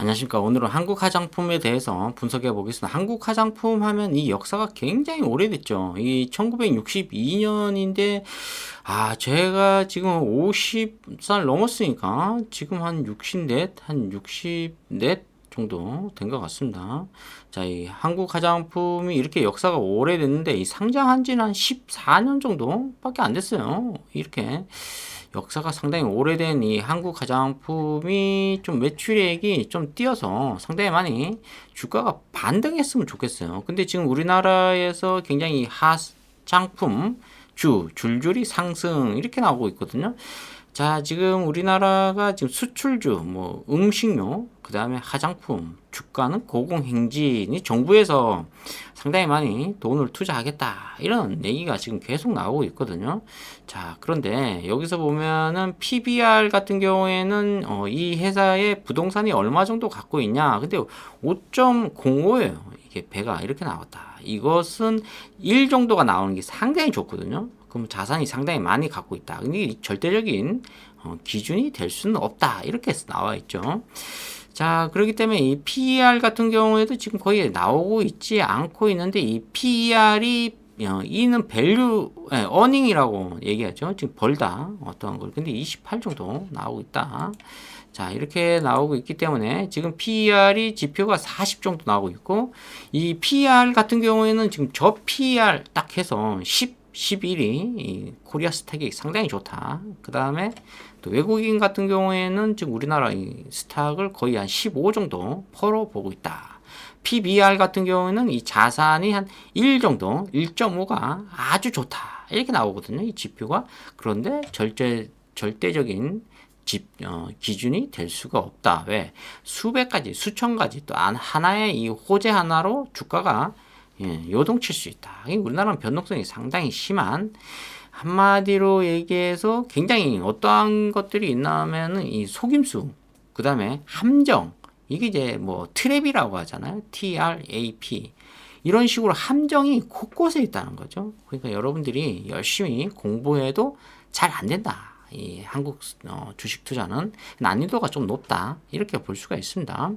안녕하십니까. 오늘은 한국 화장품에 대해서 분석해 보겠습니다. 한국 화장품 하면 이 역사가 굉장히 오래됐죠. 이 1962년인데, 제가 지금 50살 넘었으니까 지금 한 64 정도 된 것 같습니다. 자, 이 한국 화장품이 이렇게 역사가 오래됐는데, 이 상장한 지는 한 14년 정도밖에 안 됐어요. 이렇게. 역사가 상당히 오래된 이 한국 화장품이 좀 매출액이 좀 뛰어서 상당히 많이 주가가 반등했으면 좋겠어요. 근데 지금 우리나라에서 굉장히 화장품 줄줄이 상승 이렇게 나오고 있거든요. 자, 지금 우리나라가 지금 수출주, 뭐 음식료, 그 다음에 화장품, 주가는 고공행진이 정부에서 상당히 많이 돈을 투자하겠다 이런 얘기가 지금 계속 나오고 있거든요. 자, 그런데 여기서 보면은 PBR 같은 경우에는 이 회사의 부동산이 얼마 정도 갖고 있냐? 근데 5.05예요. 이게 배가 이렇게 나왔다. 이것은 1 정도가 나오는 게 상당히 좋거든요. 그럼 자산이 상당히 많이 갖고 있다. 근데 절대적인 기준이 될 수는 없다. 이렇게 나와 있죠. 자, 그렇기 때문에 이 PER 같은 경우에도 지금 거의 나오고 있지 않고 있는데 이 PER이 이는 밸류, 어닝이라고 얘기하죠. 지금 벌다 어떠한 걸. 근데 28 정도 나오고 있다. 자, 이렇게 나오고 있기 때문에 지금 PER이 지표가 40 정도 나오고 있고 이 PER 같은 경우에는 지금 저 PER 딱 해서 11이 코리아 스택이 상당히 좋다. 그 다음에 또 외국인 같은 경우에는 지금 우리나라 이 스탁을 거의 한 15 정도 퍼로 보고 있다. PBR 같은 경우에는 이 자산이 한 1 정도, 1.5가 아주 좋다. 이렇게 나오거든요. 이 지표가. 그런데 절대적인 기준이 될 수가 없다. 왜? 수백 가지, 수천 가지 또 하나의 이 호재 하나로 주가가 요동칠 수 있다. 우리나라는 변동성이 상당히 심한 한마디로 얘기해서 굉장히 어떠한 것들이 있나 하면은 이 속임수, 그 다음에 함정, 이게 이제 뭐 트랩이라고 하잖아요. TRAP. 이런 식으로 함정이 곳곳에 있다는 거죠. 그러니까 여러분들이 열심히 공부해도 잘 안 된다. 이 한국 주식 투자는 난이도가 좀 높다. 이렇게 볼 수가 있습니다.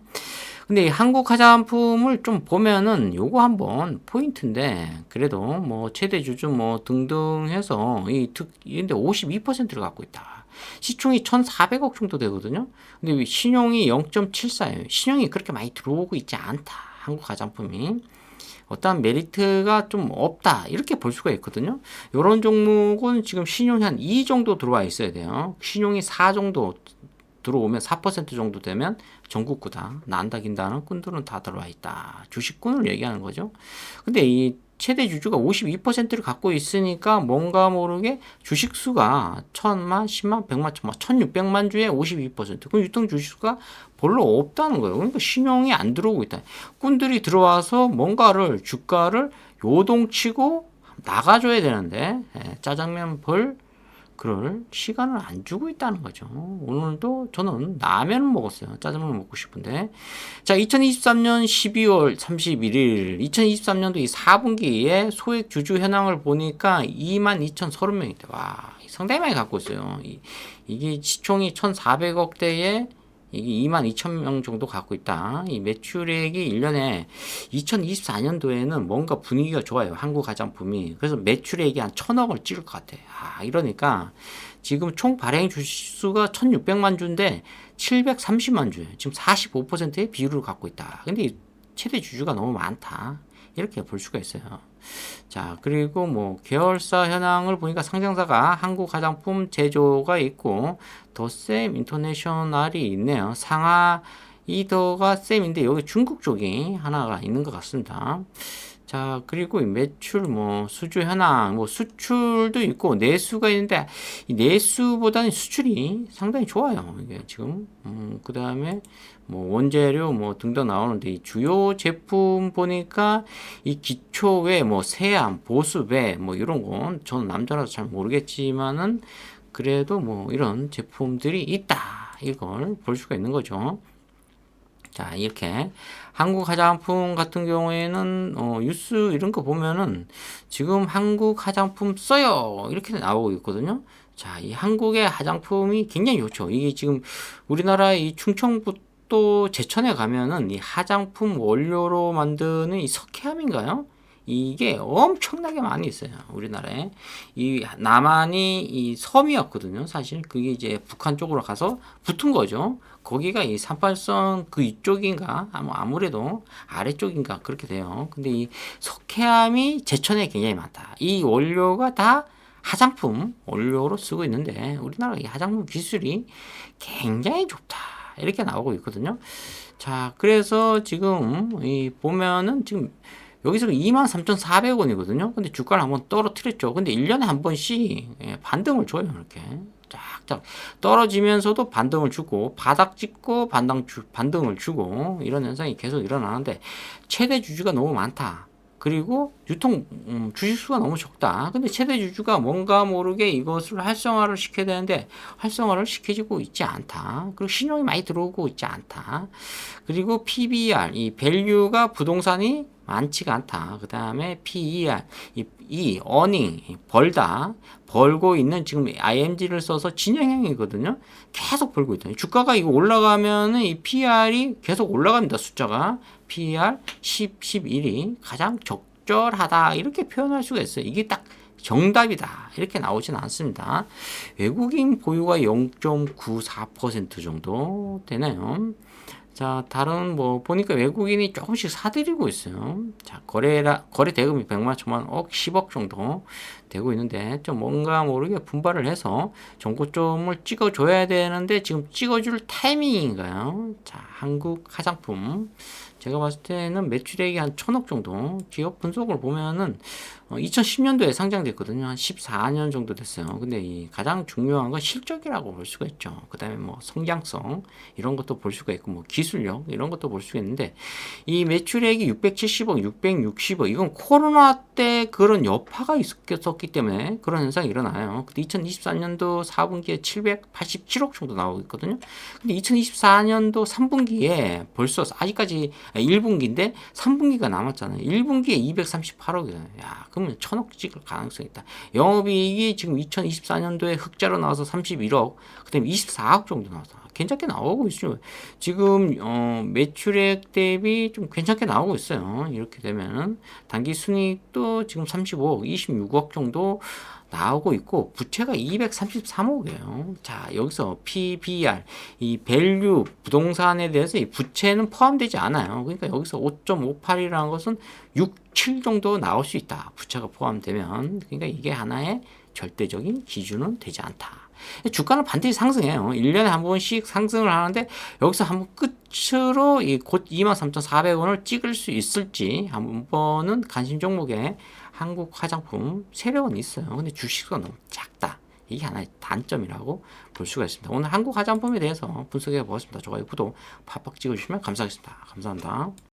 근데 이 한국 화장품을 좀 보면은 요거 한번 포인트인데 그래도 뭐 최대 주주 뭐 등등 해서 이런데 52%를 갖고 있다. 시총이 1,400억 정도 되거든요. 근데 신용이 0.74예요. 신용이 그렇게 많이 들어오고 있지 않다. 한국 화장품이. 어떠한 메리트가 좀 없다 이렇게 볼 수가 있거든요. 이런 종목은 지금 신용이 한 2 정도 들어와 있어야 돼요. 신용이 4 정도 들어오면 4% 정도 되면 전국구다. 난다 긴다는 꾼들은 다 들어와 있다. 주식꾼을 얘기하는 거죠. 근데 이 최대 주주가 52%를 갖고 있으니까 뭔가 모르게 주식수가 1,000만, 10만, 100만, 1,000만, 1,600만 주에 52%. 그럼 유통 주식수가 별로 없다는 거예요. 그러니까 신용이 안 들어오고 있다. 꾼들이 들어와서 뭔가를 주가를 요동치고 나가줘야 되는데 짜장면 벌 그럴 시간을 안 주고 있다는 거죠. 오늘도 저는 라면을 먹었어요. 짜장면 먹고 싶은데. 자, 2023년 12월 31일, 2023년도 이 4분기에 소액 주주 현황을 보니까 22,030명이다. 와, 상당히 많이 갖고 있어요. 이게 시총이 1,400억대에 이게 22,000명 정도 갖고 있다. 이 매출액이 1년에 2024년도에는 뭔가 분위기가 좋아요. 한국 화장품이. 그래서 매출액이 한 1,000억을 찍을 것 같아. 이러니까 지금 총 발행 주수가 1,600만 주인데 730만 주예요. 지금 45%의 비율을 갖고 있다. 근데 최대 주주가 너무 많다. 이렇게 볼 수가 있어요. 자, 그리고 뭐 계열사 현황을 보니까 상장사가 한국 화장품 제조가 있고 더셈 인터내셔널이 있네요. 상하 이더가 셈인데 여기 중국 쪽이 하나가 있는 것 같습니다. 자, 그리고 매출, 뭐, 수주 현황, 뭐, 수출도 있고, 내수가 있는데, 이 내수보다는 수출이 상당히 좋아요. 이게 지금, 그 다음에, 뭐, 원재료, 뭐, 등등 나오는데, 이 주요 제품 보니까, 이 기초외, 뭐, 세안, 보습외, 뭐, 이런 건, 저는 남자라서 잘 모르겠지만은, 그래도 뭐, 이런 제품들이 있다. 이걸 볼 수가 있는 거죠. 자, 이렇게 한국 화장품 같은 경우에는 뉴스 이런 거 보면은 지금 한국 화장품 써요 이렇게 나오고 있거든요. 자, 이 한국의 화장품이 굉장히 좋죠. 이게 지금 우리나라 이 충청북도 또 제천에 가면은 이 화장품 원료로 만드는 이 석회암인가요? 이게 엄청나게 많이 있어요. 우리나라에. 이 남한이 이 섬이었거든요. 사실 그게 이제 북한 쪽으로 가서 붙은 거죠. 거기가 이 38선 그 이쪽인가? 아무래도 아래쪽인가? 그렇게 돼요. 근데 이 석회암이 제천에 굉장히 많다. 이 원료가 다 화장품 원료로 쓰고 있는데 우리나라 이 화장품 기술이 굉장히 좋다. 이렇게 나오고 있거든요. 자, 그래서 지금 이 보면은 지금 여기서 23,400원이거든요. 근데 주가를 한번 떨어뜨렸죠. 근데 1년에 한 번씩 반등을 줘요. 이렇게. 쫙쫙 떨어지면서도 반등을 주고 바닥 찍고 반등을 주고 이런 현상이 계속 일어나는데 최대 주주가 너무 많다. 그리고 유통 주식수가 너무 적다. 근데 최대 주주가 뭔가 모르게 이것을 활성화를 시켜야 되는데 활성화를 시켜주고 있지 않다. 그리고 신용이 많이 들어오고 있지 않다. 그리고 PBR, 이 밸류가 부동산이 많지가 않다. 그 다음에 PER, 이 earning, 벌고 있는 지금 IMG를 써서 진행형이거든요. 계속 벌고 있다. 주가가 이거 올라가면은 이 PR이 계속 올라갑니다. 숫자가. PER 10, 11이 가장 적절하다. 이렇게 표현할 수가 있어요. 이게 딱 정답이다. 이렇게 나오진 않습니다. 외국인 보유가 0.94% 정도 되네요. 자, 다른 뭐 보니까 외국인이 조금씩 사들이고 있어요. 자, 거래 대금이 100만, 1000만, 억, 10억 정도 되고 있는데 좀 뭔가 모르게 분발을 해서 정고점을 찍어줘야 되는데 지금 찍어줄 타이밍인가요? 자, 한국 화장품. 제가 봤을 때는 매출액이 한 1000억 정도. 기업 분석을 보면은 2010년도에 상장됐거든요. 한 14년 정도 됐어요. 근데 이 가장 중요한 건 실적이라고 볼 수가 있죠. 그 다음에 뭐 성장성 이런 것도 볼 수가 있고 뭐 기술력 이런 것도 볼 수가 있는데 이 매출액이 670억, 660억 이건 코로나 때 그런 여파가 있었기 때문에 그런 현상이 일어나요. 근데 2024년도 4분기에 787억 정도 나오고 있거든요. 근데 2024년도 3분기에 벌써 아직까지 1분기인데 3분기가 남았잖아요. 1분기에 238억이에요. 야, 그러면 1000억 찍을 가능성이 있다. 영업이익이 지금 2024년도에 흑자로 나와서 31억, 그 다음에 24억 정도 나왔다. 괜찮게 나오고 있어요. 지금 매출액 대비 좀 괜찮게 나오고 있어요. 이렇게 되면 단기 순이익도 지금 35억, 26억 정도 나오고 있고 부채가 233억이에요. 자, 여기서 PBR 이 밸류 부동산에 대해서 이 부채는 포함되지 않아요. 그러니까 여기서 5.58이라는 것은 6, 7 정도 나올 수 있다. 부채가 포함되면. 그러니까 이게 하나의 절대적인 기준은 되지 않다. 주가는 반드시 상승해요. 1년에 한 번씩 상승을 하는데 여기서 한번 끝으로 곧 23,400원을 찍을 수 있을지 한 번은 관심 종목에 한국 화장품 세력은 있어요. 근데 주식수가 너무 작다. 이게 하나의 단점이라고 볼 수가 있습니다. 오늘 한국 화장품에 대해서 분석해 보겠습니다. 좋아요, 구독, 팍팍 찍어주시면 감사하겠습니다. 감사합니다.